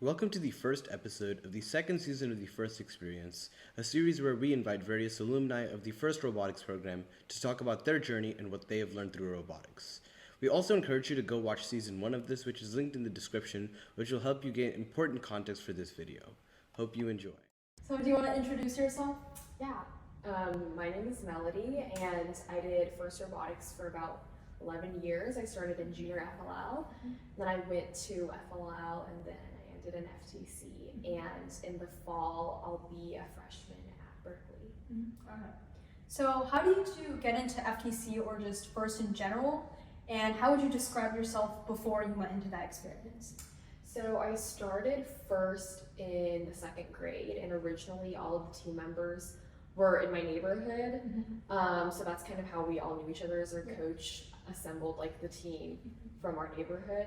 Welcome to the first episode of the second season of The First Experience, a series where we invite various alumni of the first robotics program to talk about their journey and what they have learned through robotics. We also encourage you to go watch season 1 of this, which is linked in the description, which will help you gain important context for this video. Hope you enjoy. So do you want to introduce yourself? Yeah, my name is Melody, and I did first robotics for about 11 years. I started in junior FLL, then I went to FLL, and then I ended in FTC. And in the fall, I'll be a freshman at Berkeley. Okay. So how did you get into FTC or just first in general? And how would you describe yourself before you went into that experience? So I started first in the second grade, and originally all of the team members were in my neighborhood. So that's kind of how we all knew each other, as our coach assembled like the team from our neighborhood.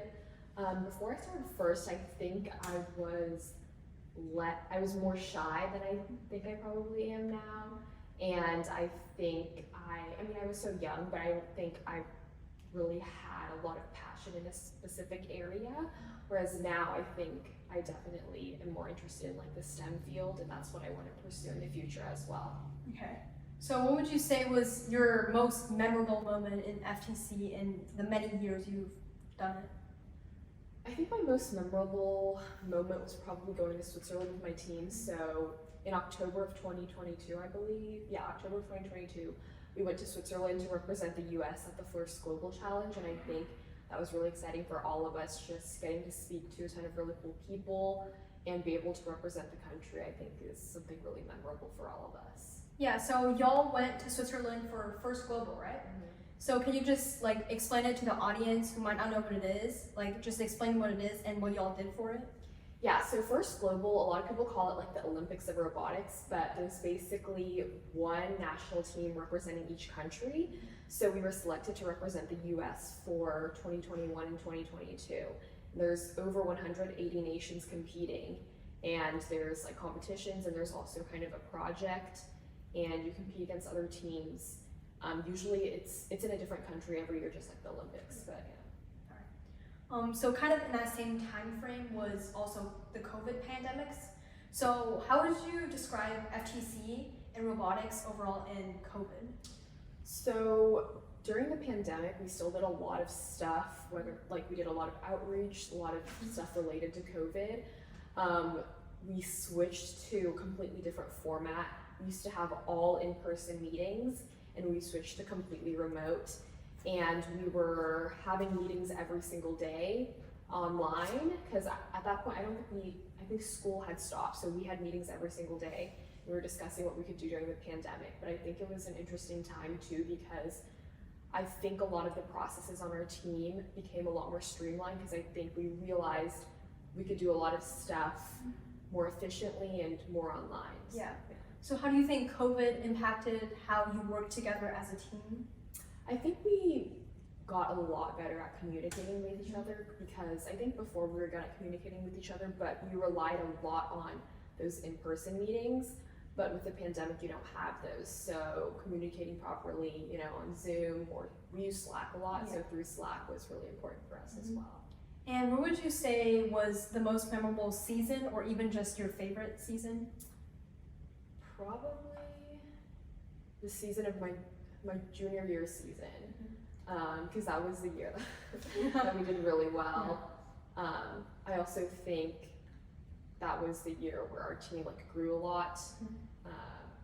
Before I started first, I think I was more shy than I think I probably am now. And I think I was so young, but I don't think I really had a lot of passion in a specific area. Whereas now I think I definitely am more interested in like the STEM field, and that's what I want to pursue in the future as well. Okay. So what would you say was your most memorable moment in FTC in the many years you've done it? I think my most memorable moment was probably going to Switzerland with my team. So in October of 2022, I believe, October of 2022, we went to Switzerland to represent the US at the First Global Challenge, and I think that was really exciting for all of us, just getting to speak to a ton of really cool people and be able to represent the country. I think is something really memorable for all of us. Yeah, so y'all went to Switzerland for First Global, right? So can you just like explain it to the audience who might not know what it is? Like just explain what it is and what y'all did for it? Yeah, so First Global, a lot of people call it like the Olympics of robotics, but there's basically one national team representing each country. So we were selected to represent the US for 2021 and 2022. There's over 180 nations competing, and there's like competitions, and there's also kind of a project, and you compete against other teams. Usually it's in a different country every year, just like the Olympics, but yeah. So kind of in that same time frame was also the COVID pandemics. So how would you describe FTC and robotics overall in COVID? So during the pandemic, we still did a lot of stuff, we did a lot of outreach, a lot of stuff related to COVID. We switched to a completely different format. We used to have all in-person meetings, and we switched to completely remote. And we were having meetings every single day online, because at that point, I think school had stopped, so we had meetings every single day. We were discussing what we could do during the pandemic, but I think it was an interesting time too, because I think a lot of the processes on our team became a lot more streamlined, because I think we realized we could do a lot of stuff more efficiently and more online. Yeah. So how do you think COVID impacted how you work together as a team? I think we got a lot better at communicating with each other, because I think before we were good at communicating with each other, but we relied a lot on those in-person meetings. But with the pandemic, you don't have those. So communicating properly, on Zoom, or we use Slack a lot. Yeah. So through Slack was really important for us as well. And what would you say was the most memorable season, or even just your favorite season? Probably the season of my junior year season, because that was the year that we did really well. I also think that was the year where our team grew a lot,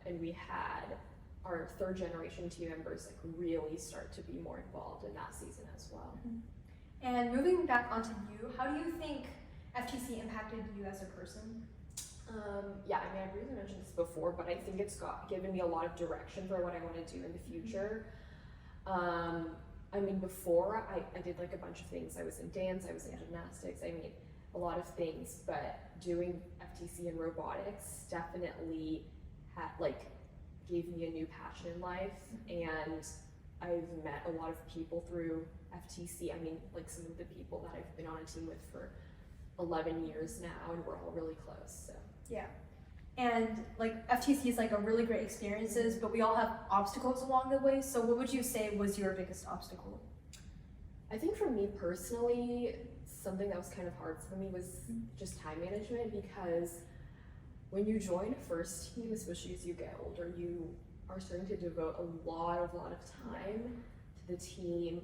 and we had our third generation team members really start to be more involved in that season as well. And moving back onto you, how do you think FTC impacted you as a person? I've really mentioned this before, but I think it's given me a lot of direction for what I want to do in the future. Before I did a bunch of things. I was in dance, I was in gymnastics, a lot of things, but doing FTC and robotics definitely gave me a new passion in life, and I've met a lot of people through FTC. Some of the people that I've been on a team with for 11 years now, and we're all really close, so. Yeah. And FTC is a really great experiences, but we all have obstacles along the way. So what would you say was your biggest obstacle? I think for me personally, something that was kind of hard for me was just time management, because when you join a first team, especially as you get older, you are starting to devote a lot of time to the team,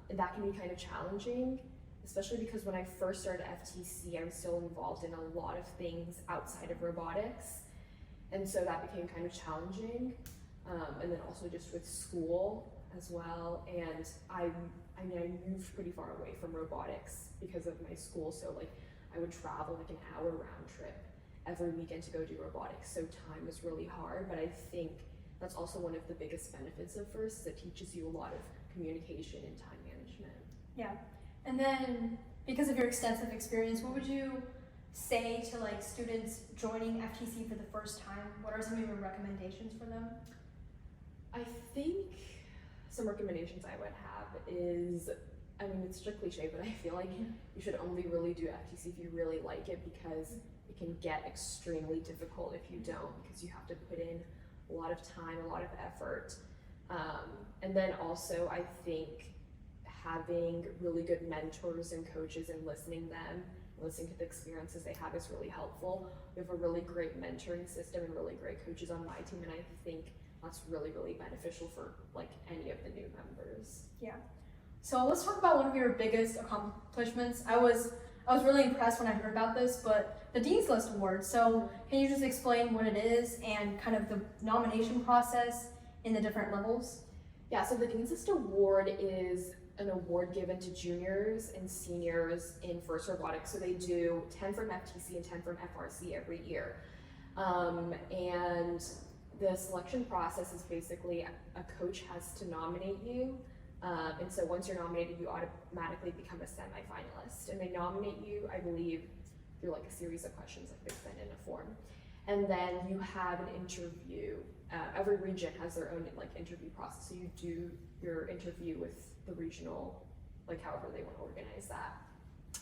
and that can be kind of challenging, especially because when I first started FTC, I was still involved in a lot of things outside of robotics, and so that became kind of challenging, and then also just with school as well, and I moved pretty far away from robotics because of my school, so like I would travel like an hour round trip every weekend to go do robotics, so time was really hard, but I think that's also one of the biggest benefits of FIRST, it teaches you a lot of communication and time management. Yeah, and then because of your extensive experience, what would you say to like students joining FTC for the first time? What are some of your recommendations for them? I think some recommendations I would have is, I mean, it's such a cliche, but I feel like you should only really do FTC if you really like it, because it can get extremely difficult if you don't, because you have to put in a lot of time, a lot of effort. And then also I think having really good mentors and coaches and listening to the experiences they have is really helpful. We have a really great mentoring system and really great coaches on my team, and I think that's really, really beneficial for like any of the new members. Yeah. So let's talk about one of your biggest accomplishments. I was really impressed when I heard about this, but the Dean's List Award. So can you just explain what it is and kind of the nomination process in the different levels? Yeah, so the Dean's List Award is an award given to juniors and seniors in FIRST Robotics. So they do 10 from FTC and 10 from FRC every year. And the selection process is basically a coach has to nominate you. And so once you're nominated, you automatically become a semi-finalist. And they nominate you, I believe, through like a series of questions like they send in a form. And then you have an interview. Every region has their own like interview process. So you do your interview with the regional, like however they want to organize that.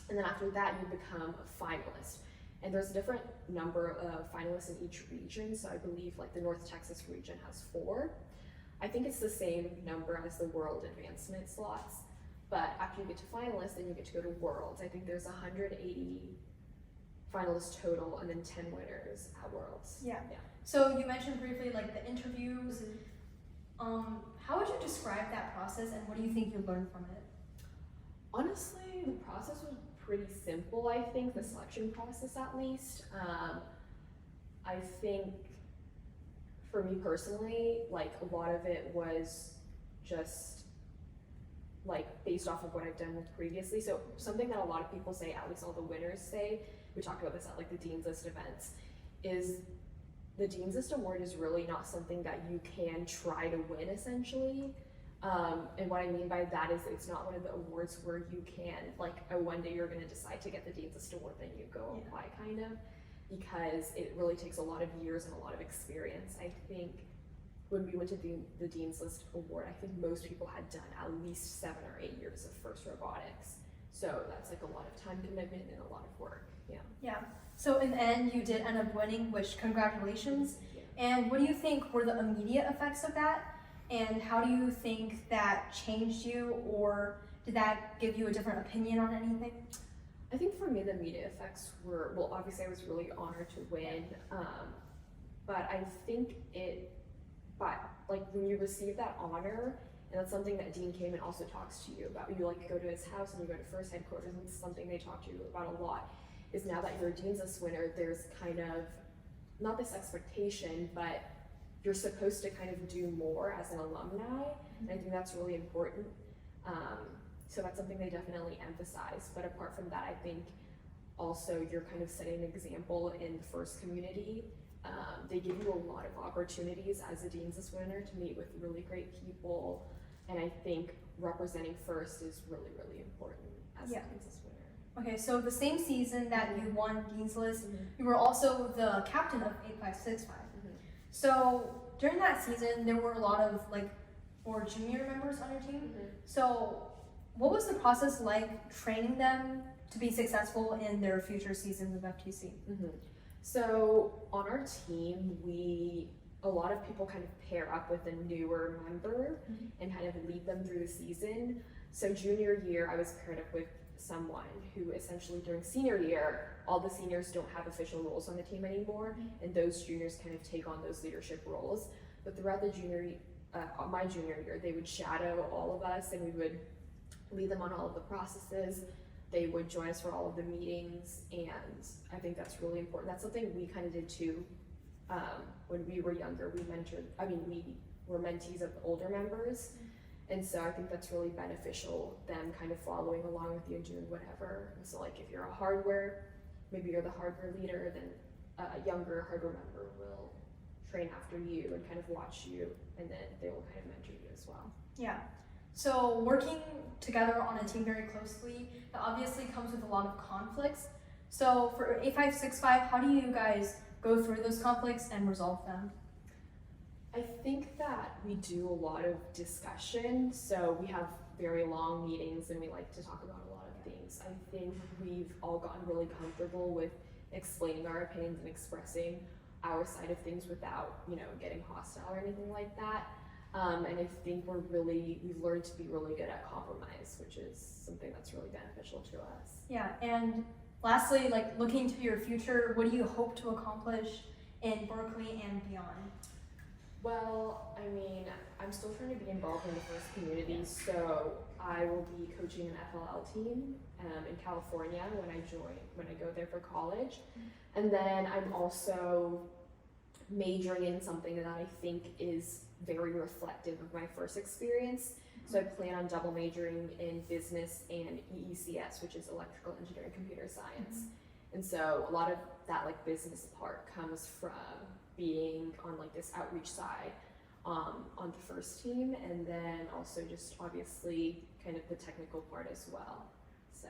And then after that, you become a finalist. And there's a different number of finalists in each region. So I believe like the North Texas region has 4. I think it's the same number as the World Advancement slots. But after you get to finalists, then you get to go to Worlds. I think there's 180 finalists total, and then 10 winners at Worlds. Yeah. So you mentioned briefly like the interviews. How would you describe that process, and what do you think you learned from it? Honestly, the process was pretty simple, I think, the selection process at least. I think for me personally, like a lot of it was just like based off of what I've done previously. So something that a lot of people say, at least all the winners say, we talked about this at like the Dean's List events, is the Dean's List Award is really not something that you can try to win essentially. And what I mean by that is it's not one of the awards where you can, like, oh, one day you're gonna decide to get the Dean's List Award, then you go apply kind of, because it really takes a lot of years and a lot of experience. I think when we went to the Dean's List Award, I think most people had done at least 7 or 8 years of FIRST Robotics. So that's like a lot of time commitment and a lot of work, Yeah. So in the end, you did end up winning, which congratulations. Yeah. And what do you think were the immediate effects of that? And how do you think that changed you, or did that give you a different opinion on anything? I think for me the immediate effects were, well, obviously I was really honored to win, but I think like when you receive that honor, and that's something that Dean came and also talks to you about, you like go to his house and you go to FIRST headquarters, and it's something they talk to you about a lot, is now that you're a Dean's List winner, there's kind of, not this expectation, but you're supposed to kind of do more as an alumni, and I think that's really important. So that's something they definitely emphasize. But apart from that, I think also you're kind of setting an example in the FIRST community. They give you a lot of opportunities as a Dean's List winner to meet with really great people, and I think representing FIRST is really, really important as a Dean's List winner. Okay, so the same season that you won Dean's List, you were also the captain of 8565. So during that season, there were a lot of like more junior members on your team. So what was the process like training them to be successful in their future seasons of FTC? So on our team, a lot of people kind of pair up with a newer member and kind of lead them through the season. So junior year, I was paired up with someone who essentially during senior year, all the seniors don't have official roles on the team anymore, and those juniors kind of take on those leadership roles. But throughout the my junior year, they would shadow all of us, and we would lead them on all of the processes. They would join us for all of the meetings, and I think that's really important. That's something we kind of did too. When we were younger, we were mentees of older members, and so I think that's really beneficial, them kind of following along with you and doing whatever. And so like if you're maybe you're the hardware leader, then a younger hardware member will train after you and kind of watch you, and then they will kind of mentor you as well. Yeah. So working together on a team very closely, that obviously comes with a lot of conflicts. So for 8565, how do you guys go through those conflicts and resolve them? I think that we do a lot of discussion. So we have very long meetings and we like to talk about a lot of things. I think we've all gotten really comfortable with explaining our opinions and expressing our side of things without, getting hostile or anything like that. And I think we've learned to be really good at compromise, which is something that's really beneficial to us. Yeah, and lastly, like looking to your future, what do you hope to accomplish in Berkeley and beyond? Well, I'm still trying to be involved in the first community, so I will be coaching an FLL team in California when I go there for college. And then I'm also majoring in something that I think is very reflective of my first experience. So I plan on double majoring in business and EECS, which is electrical engineering computer science. And so a lot of that business part comes from being on this outreach side on the first team, and then also just obviously kind of the technical part as well. So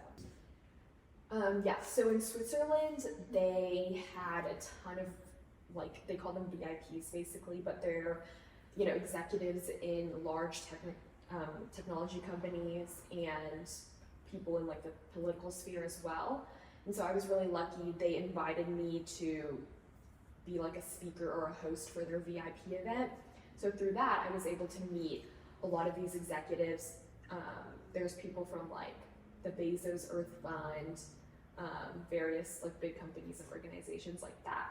so in Switzerland they had a ton of they call them VIPs basically, but they're executives in large technology companies and people in the political sphere as well. And so I was really lucky. They invited me to be a speaker or a host for their VIP event. So through that, I was able to meet a lot of these executives. There's people from the Bezos Earth Fund, various big companies and organizations like that.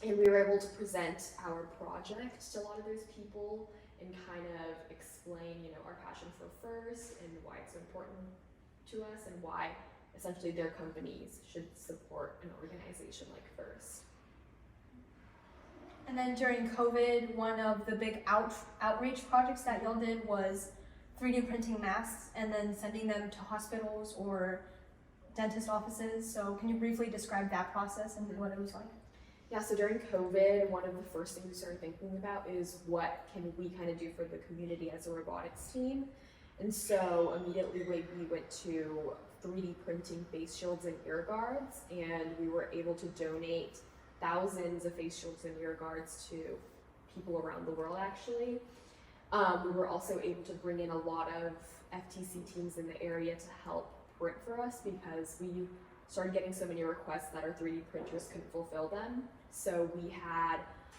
And we were able to present our project to a lot of those people and kind of explain, our passion for FIRST and why it's important to us and why essentially their companies should support an organization like FIRST. And then during COVID, one of the big outreach projects that y'all did was 3D printing masks and then sending them to hospitals or dentist offices. So can you briefly describe that process and what it was like? Yeah, so during COVID, one of the first things we started thinking about is what can we kind of do for the community as a robotics team. And so immediately we went to 3D printing face shields and ear guards, and we were able to donate thousands of face shields and ear guards to people around the world actually. We were also able to bring in a lot of FTC teams in the area to help print for us because we started getting so many requests that our 3D printers couldn't fulfill them. So we had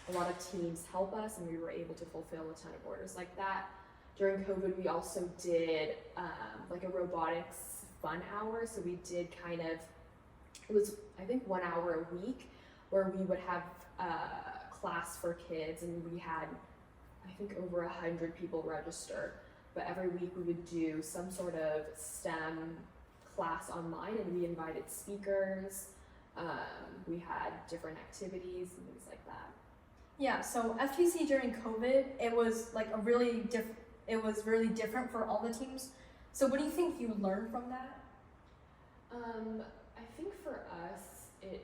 a lot of teams help us and we were able to fulfill a ton of orders like that. During COVID, we also did a robotics fun hour. So we did it was I think 1 hour a week where we would have a class for kids, and we had I think over 100 people register. But every week we would do some sort of STEM class online, and we invited speakers. We had different activities and things like that. Yeah, so FTC during COVID, it was really different for all the teams. So what do you think you learned from that? I think for us, it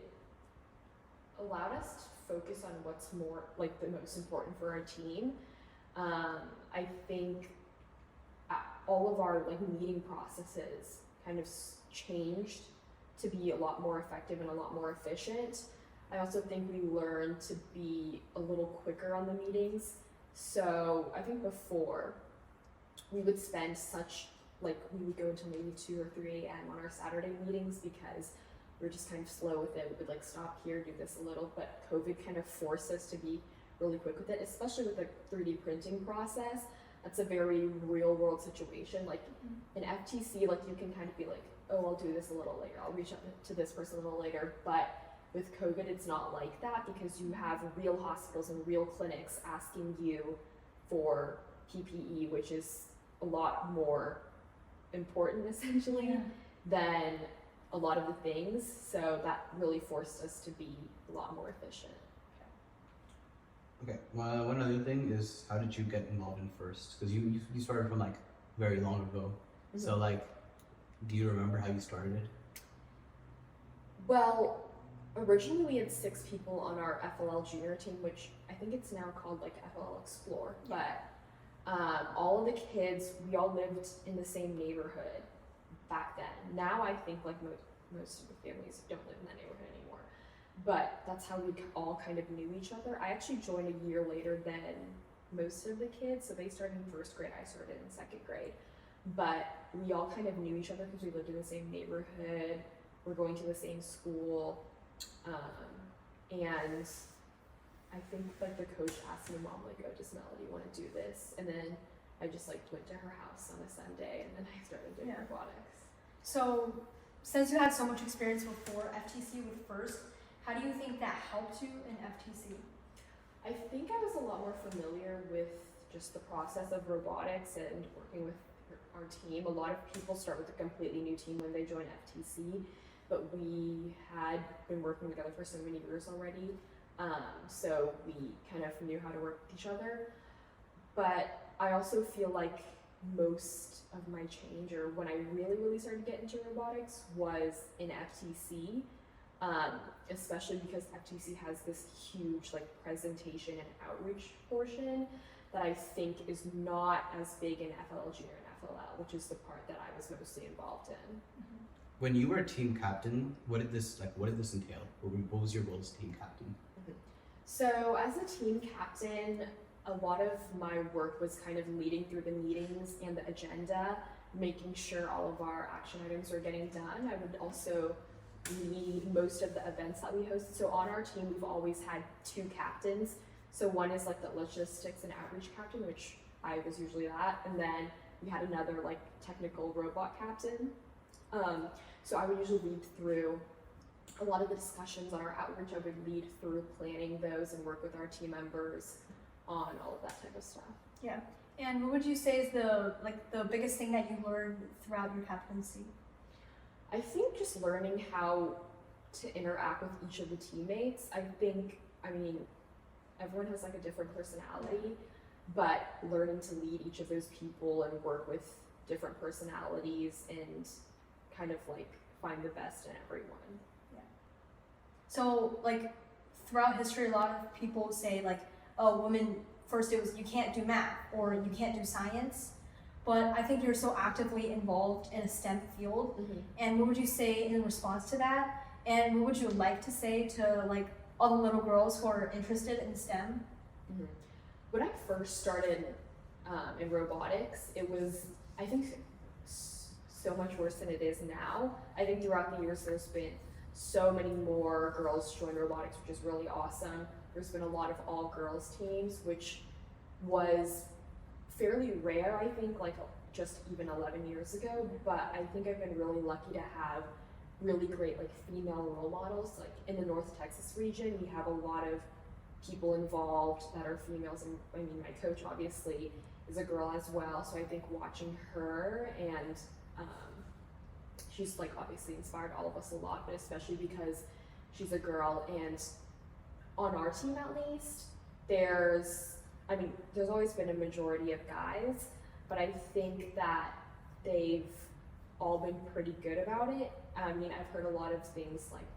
allowed us to focus on what's more the most important for our team. I think all of our meeting processes kind of changed to be a lot more effective and a lot more efficient. I also think we learned to be a little quicker on the meetings. So I think before we would spend we would go until maybe 2 or 3 a.m. on our Saturday meetings because we were just kind of slow with it. We would stop here, do this a little, but COVID kind of forced us to be really quick with it, especially with the 3D printing process. That's a very real world situation. In FTC, you can kind of be oh, I'll do this a little later, I'll reach out to this person a little later. But with COVID, it's not like that because you have real hospitals and real clinics asking you for PPE, which is a lot more important essentially than a lot of the things. So that really forced us to be a lot more efficient. Okay. One other thing is, how did you get involved in FIRST? Because you started from like very long ago. Mhm. So like, do you remember how you started? Well, originally we had 6 people on our FLL junior team, which I think it's now called like FLL Explore. But all of the kids, we all lived in the same neighborhood back then. Now I think like most of the families don't live in that neighborhood anymore. But that's how we all kind of knew each other. I actually joined a year later than most of the kids, so they started in 1st grade, I started in 2nd grade. But we all kind of knew each other because we lived in the same neighborhood, we're going to the same school, and I think like the coach asked my mom like, oh, does Melody want to do this? And then I just like went to her house on a Sunday and then I started doing robotics. So, since you had so much experience before FTC with FIRST, how do you think that helped you in FTC? I think I was a lot more familiar with just the process of robotics and working with our team. A lot of people start with a completely new team when they join FTC, but we had been working together for so many years already, so we kind of knew how to work with each other. But I also feel like most of my change, or when I really started to get into robotics, was in FTC, especially because FTC has this huge like presentation and outreach portion that I think is not as big in FLL Junior and FLL, which is the part that I was mostly involved in. When you were team captain, what did this entail? What was your role as team captain? So as a team captain, a lot of my work was kind of leading through the meetings and the agenda, making sure all of our action items are getting done. I would also lead most of the events that we hosted. So on our team, we've always had 2 captains. So one is like the logistics and outreach captain, which I was usually that, and then we had another like technical robot captain. So I would usually lead through a lot of the discussions on our outreach. I would lead through planning those and work with our team members on all of that type of stuff. Yeah. And what would you say is the biggest thing that you learned throughout your captaincy? I think just learning how to interact with each of the teammates. I mean, everyone has like a different personality, but learning to lead each of those people and work with different personalities and kind of like find the best in everyone. Yeah. So like throughout history, a lot of people say like, oh, women, first it was you can't do math or you can't do science. But I think you're so actively involved in a STEM field. Mm-hmm. And what would you say in response to that? And what would you like to say to like all the little girls who are interested in STEM? Mm-hmm. When I first started in robotics, it was, I think, so much worse than it is now. I think throughout the years there's been so many more girls join robotics, which is really awesome. There's been a lot of all girls teams, which was fairly rare, I think, like just even 11 years ago, but I think I've been really lucky to have really great like female role models. Like in the North Texas region, we have a lot of people involved that are females, and I mean my coach obviously is a girl as well, so I think watching her and she's like obviously inspired all of us a lot, but especially because she's a girl. And on our team at least, there's always been a majority of guys, but I think that they've all been pretty good about it. I mean, I've heard a lot of things like,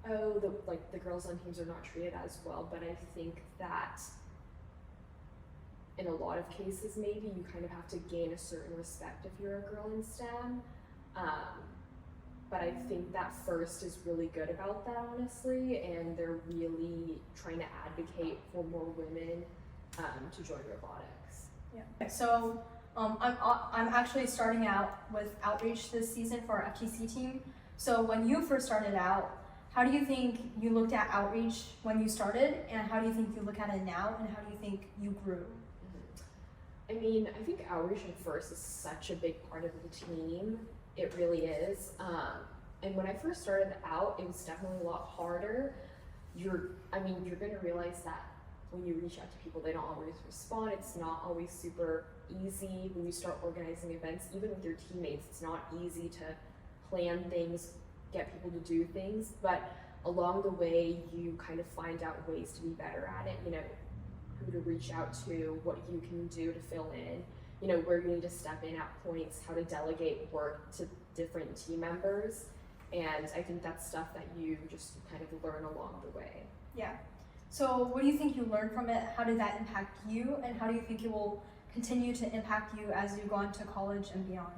oh, the girls on teams are not treated as well, but I think that in a lot of cases, maybe you kind of have to gain a certain respect if you're a girl in STEM. But I think that FIRST is really good about that, honestly, and they're really trying to advocate for more women to join robotics. Yeah. So I'm actually starting out with outreach this season for our FTC team. So when you first started out, how do you think you looked at outreach when you started, and how do you think you look at it now, and how do you think you grew? I mean, I think outreach at FIRST is such a big part of the team, It really is. And when I first started out, it was definitely a lot harder. You're gonna realize that when you reach out to people, they don't always respond. It's not always super easy when you start organizing events, even with your teammates. It's not easy to plan things, get people to do things, but along the way, you kind of find out ways to be better at it. You know, who to reach out to, what you can do to fill in, you know, where you need to step in at points, how to delegate work to different team members. And I think that's stuff that you just kind of learn along the way. Yeah. So what do you think you learned from it? How did that impact you? And how do you think it will continue to impact you as you go on to college and beyond?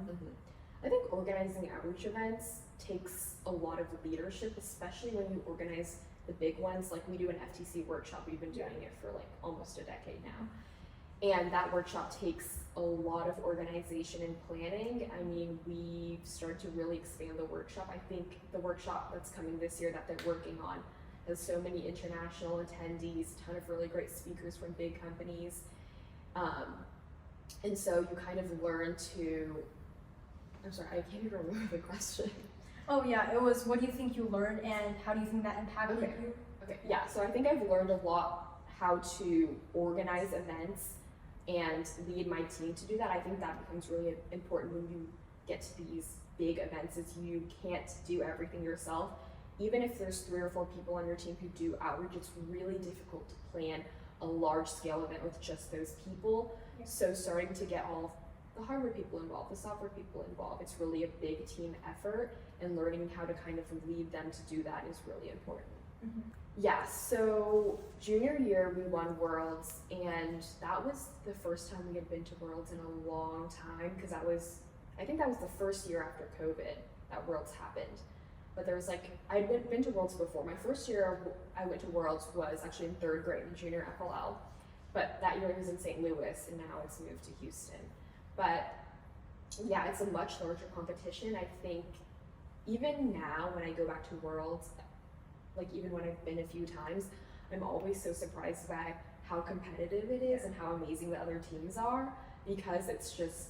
I think organizing outreach events takes a lot of leadership, especially when you organize the big ones. Like we do an FTC workshop, we've been doing it for like almost a decade now. And that workshop takes a lot of organization and planning. I mean, we've started to really expand the workshop. I think the workshop that's coming this year that they're working on has so many international attendees, a ton of really great speakers from big companies. And so you kind of learn to, I'm sorry, I can't even remember the question. Oh yeah, it was what do you think you learned and how do you think that impacted you? Okay, yeah, so I think I've learned a lot how to organize events and lead my team to do that. I think that becomes really important when you get to these big events, is you can't do everything yourself. Even if there's 3 or 4 people on your team who do outreach, it's really difficult to plan a large scale event with just those people. Yeah. So starting to get all the hardware people involved, the software people involved, it's really a big team effort, and learning how to kind of lead them to do that is really important. Mm-hmm. Yeah, so junior year we won Worlds, and that was the first time we had been to Worlds in a long time, because I think that was the first year after COVID that Worlds happened. But there was I'd been to Worlds before. My first year I went to Worlds was actually in 3rd grade in junior FLL, but that year it was in St. Louis, and now it's moved to Houston. But yeah, it's a much larger competition. I think even now when I go back to Worlds, even when I've been a few times, I'm always so surprised by how competitive it is and how amazing the other teams are, because it's just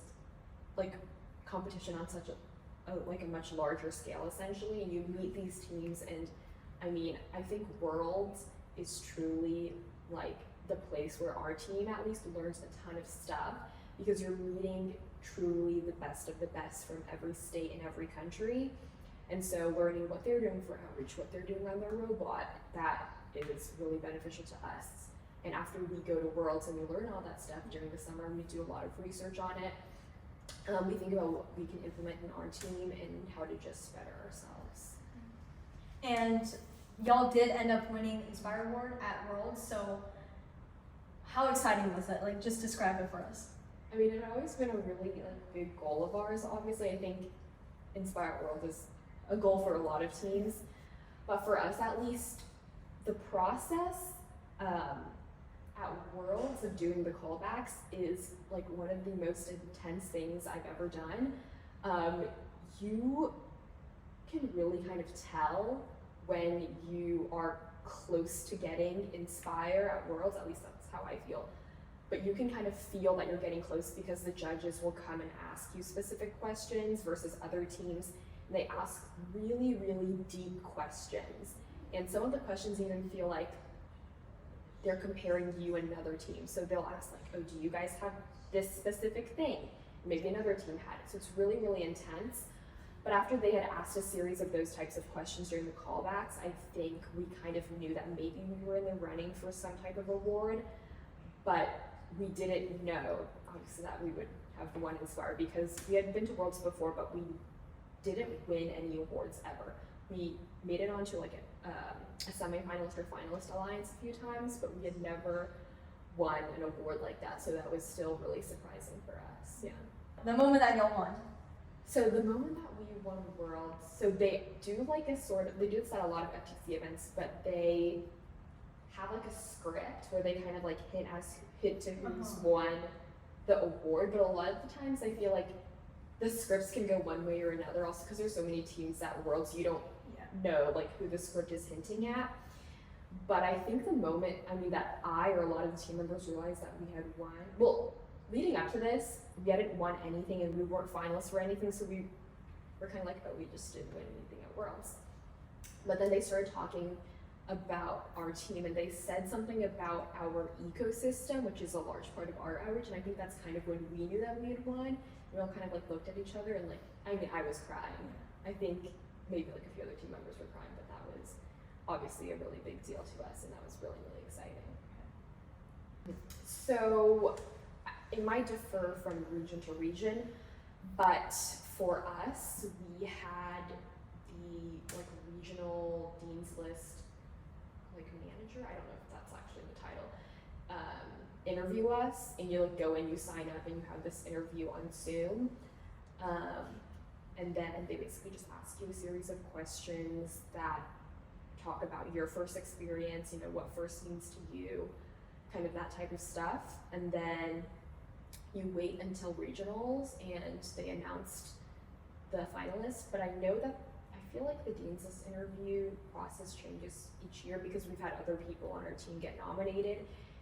competition on such a much larger scale essentially, and you meet these teams. And I mean, I think Worlds is truly the place where our team at least learns a ton of stuff, because you're meeting truly the best of the best from every state and every country. And so learning what they're doing for outreach, what they're doing on their robot, that is really beneficial to us. And after we go to Worlds and we learn all that stuff during the summer, we do a lot of research on it. We think about what we can implement in our team and how to just better ourselves. And y'all did end up winning Inspire Award at Worlds, so how exciting was it? Just describe it for us. I mean, it had always been a really big goal of ours. Obviously, I think Inspire World is a goal for a lot of teams, but for us at least, the process at Worlds of doing the callbacks is one of the most intense things I've ever done. You can really kind of tell when you are close to getting Inspire at Worlds, at least that's how I feel. But you can kind of feel that you're getting close because the judges will come and ask you specific questions versus other teams. And they ask really, really deep questions. And some of the questions even feel like they're comparing you and another team. So they'll ask oh, do you guys have this specific thing? Maybe another team had it. So it's really, really intense. But after they had asked a series of those types of questions during the callbacks, I think we kind of knew that maybe we were in the running for some type of award, but we didn't know, obviously, that we would have won Inspire, because we had been to Worlds before, but we didn't win any awards ever. We made it onto a semi-finalist or finalist alliance a few times, but we had never won an award like that, so that was still really surprising for us. Yeah. The moment that y'all won. So the moment that we won Worlds, so they do they do this at a lot of FTC events, but they have a script where they kind of hint to who's won the award. But a lot of the times I feel the scripts can go one way or another, also because there's so many teams at Worlds, you don't know who the script is hinting at. But I think the moment, that I or a lot of the team members realized that we had won, well, leading up to this, we hadn't won anything and we weren't finalists for anything, so we we're kind of like, oh, we just didn't win anything at Worlds. But then they started talking about our team, and they said something about our ecosystem, which is a large part of our outreach, and I think that's kind of when we knew that we had won. We all kind of like looked at each other, and like, I mean, I was crying. I think maybe like a few other team members were crying, but that was obviously a really big deal to us, and that was really, really exciting. So it might differ from region to region, but for us, we had the like regional dean's list like manager, I don't know if that's actually the title, interview us, and you like go in, you sign up, and you have this interview on Zoom, and then they basically just ask you a series of questions that talk about your first experience, you know, what first means to you, kind of that type of stuff, and then you wait until regionals, and they announced the finalists. But I know that I feel like the Dean's List interview process changes each year because we've had other people on our team get nominated,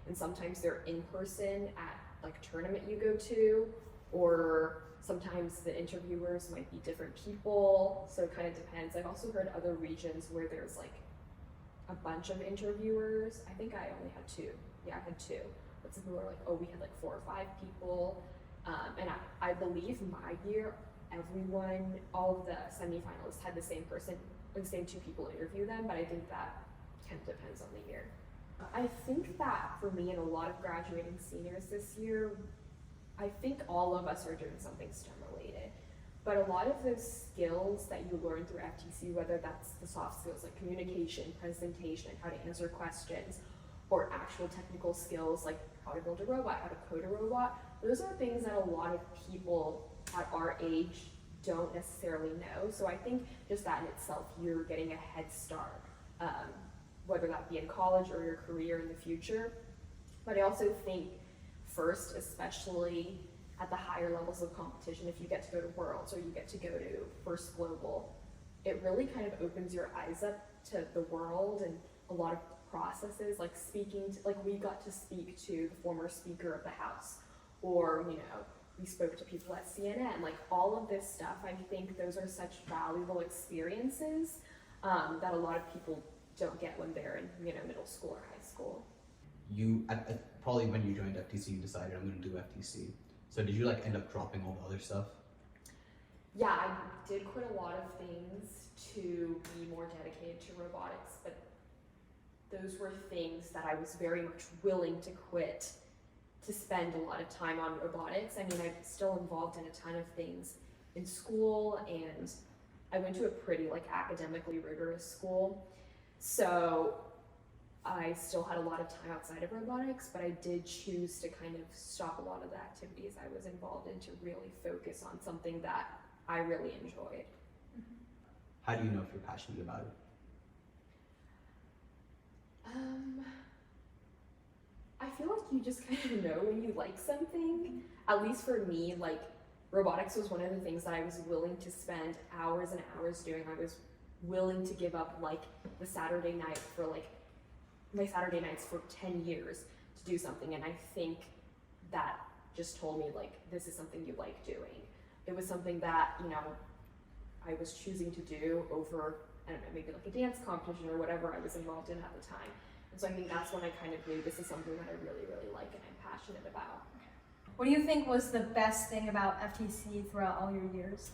and sometimes they're in person at like tournament you go to, or sometimes the interviewers might be different people, so it kind of depends. I've also heard other regions where there's like a bunch of interviewers. I think I only had two. Yeah, I had two. But some people were like, oh, we had like 4 or 5 people. And I believe my year, everyone, all of the semifinalists had the same person, or the same 2 people interview them, but I think that kind of depends on the year. I think that for me and a lot of graduating seniors this year, I think all of us are doing something STEM related. But a lot of those skills that you learn through FTC, whether that's the soft skills like communication, presentation, how to answer questions, or actual technical skills like how to build a robot, how to code a robot, those are things that a lot of people at our age don't necessarily know. So I think just that in itself, you're getting a head start, whether that be in college or your career in the future. But I also think first, especially at the higher levels of competition, if you get to go to Worlds or you get to go to First Global, it really kind of opens your eyes up to the world and a lot of processes, like speaking to, like we got to speak to the former Speaker of the House, or you know, we spoke to people at CNN, like all of this stuff. I think those are such valuable experiences that a lot of people don't get when they're in, you know, middle school or high school. You probably when you joined FTC, you decided I'm going to do FTC. So did you like end up dropping all the other stuff? Yeah, I did quit a lot of things to be more dedicated to robotics, but those were things that I was very much willing to quit to spend a lot of time on robotics. I mean, I'm still involved in a ton of things in school, and I went to a pretty like academically rigorous school. So I still had a lot of time outside of robotics, but I did choose to kind of stop a lot of the activities I was involved in to really focus on something that I really enjoyed. How do you know if you're passionate about it? I feel like you just kind of know when you like something. At least for me, like robotics was one of the things that I was willing to spend hours and hours doing. I was willing to give up like the Saturday night for like my Saturday nights for 10 years to do something, and I think that just told me like this is something you like doing. It was something that, you know, I was choosing to do over, I don't know, maybe like a dance competition or whatever I was involved in at the time. And so I think that's when I kind of knew this is something that I really, really like and I'm passionate about. What do you think was the best thing about FTC throughout all your years?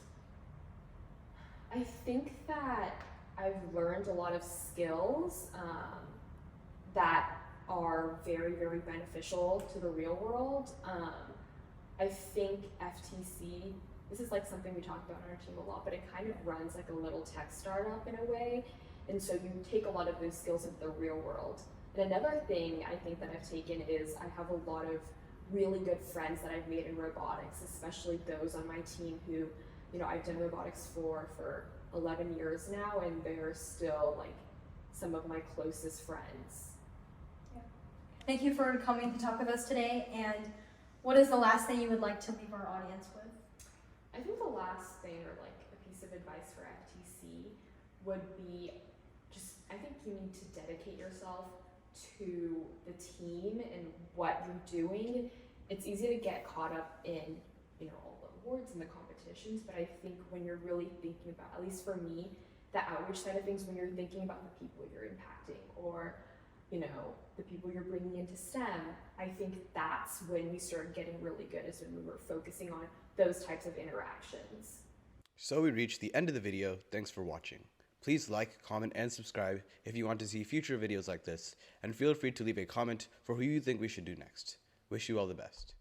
I think that I've learned a lot of skills that are very, very beneficial to the real world. I think FTC, this is like something we talk about on our team a lot, but it kind of runs like a little tech startup in a way. And so you take a lot of those skills into the real world. And another thing I think that I've taken is I have a lot of really good friends that I've made in robotics, especially those on my team who, you know, I've done robotics for 11 years now, and they're still like some of my closest friends. Yeah. Thank you for coming to talk with us today. And what is the last thing you would like to leave our audience with? I think the last thing, or like a piece of advice for FTC, would be just, I think you need to dedicate yourself to the team and what you're doing. It's easy to get caught up in, you know, all the awards and the competitions, but I think when you're really thinking about, at least for me, the outreach side of things, when you're thinking about the people you're impacting or, you know, the people you're bringing into STEM, I think that's when we started getting really good, is when we were focusing on those types of interactions. So we reached the end of the video. Thanks for watching. Please like, comment, and subscribe if you want to see future videos like this, and feel free to leave a comment for who you think we should do next. Wish you all the best.